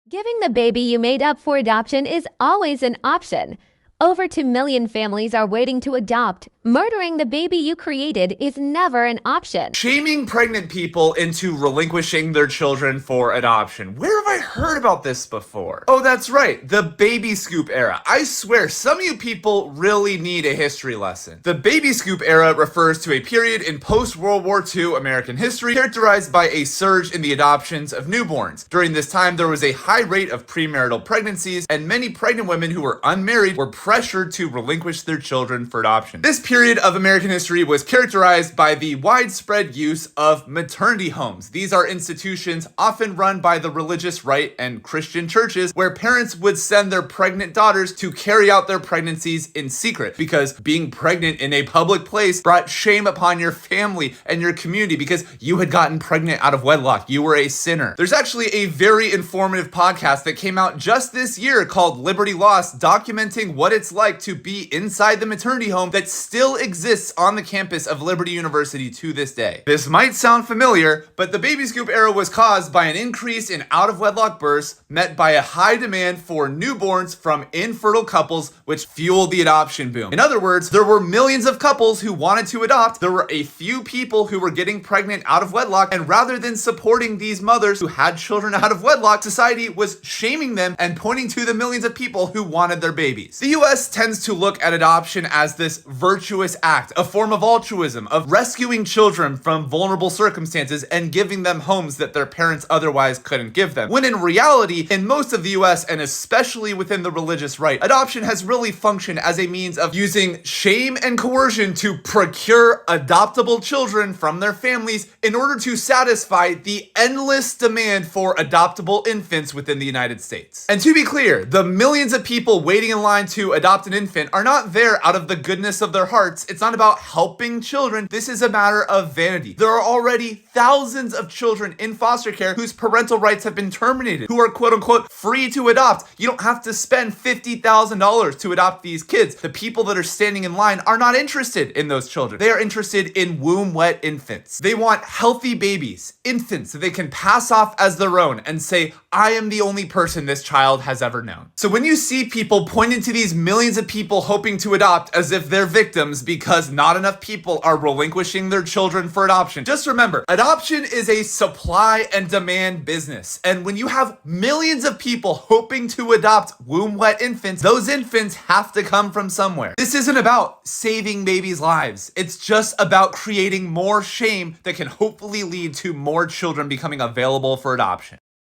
Giving the baby you made up for adoption is always an option. Over 2 million families are waiting to adopt. Murdering the baby you created is never an option. Shaming pregnant people into relinquishing their children for adoption. Where have I heard about this before? Oh, that's right, the baby scoop era. I swear, some of you people really need a history lesson. The baby scoop era refers to a period in post-World War II American history characterized by a surge in the adoptions of newborns. During this time, there was a high rate of premarital pregnancies, and many pregnant women who were unmarried were pressured to relinquish their children for adoption. This period of American history was characterized by the widespread use of maternity homes. These are institutions often run by the religious right and Christian churches where parents would send their pregnant daughters to carry out their pregnancies in secret, because being pregnant in a public place brought shame upon your family and your community because you had gotten pregnant out of wedlock. You were a sinner. There's actually a very informative podcast that came out just this year called Liberty Lost, documenting what it's like to be inside the maternity home that still exists on the campus of Liberty University to this day. This might sound familiar, but the baby scoop era was caused by an increase in out-of-wedlock births met by a high demand for newborns from infertile couples, which fueled the adoption boom. In other words, there were millions of couples who wanted to adopt. There were a few people who were getting pregnant out of wedlock, and rather than supporting these mothers who had children out of wedlock, society was shaming them and pointing to the millions of people who wanted their babies. The US tends to look at adoption as this virtuous act, a form of altruism, of rescuing children from vulnerable circumstances and giving them homes that their parents otherwise couldn't give them. When in reality, in most of the US, and especially within the religious right, adoption has really functioned as a means of using shame and coercion to procure adoptable children from their families in order to satisfy the endless demand for adoptable infants within the United States. And to be clear, the millions of people waiting in line to adopt an infant are not there out of the goodness of their hearts. It's not about helping children. This is a matter of vanity. There are already thousands of children in foster care whose parental rights have been terminated, who are quote unquote free to adopt. You don't have to spend $50,000 to adopt these kids. The people that are standing in line are not interested in those children. They are interested in womb-wet infants. They want healthy babies, infants that they can pass off as their own and say, I am the only person this child has ever known. So when you see people pointing to these millions of people hoping to adopt as if they're victims because not enough people are relinquishing their children for adoption, just remember, adoption is a supply and demand business. And when you have millions of people hoping to adopt womb-wet infants, those infants have to come from somewhere. This isn't about saving babies' lives. It's just about creating more shame that can hopefully lead to more children becoming available for adoption.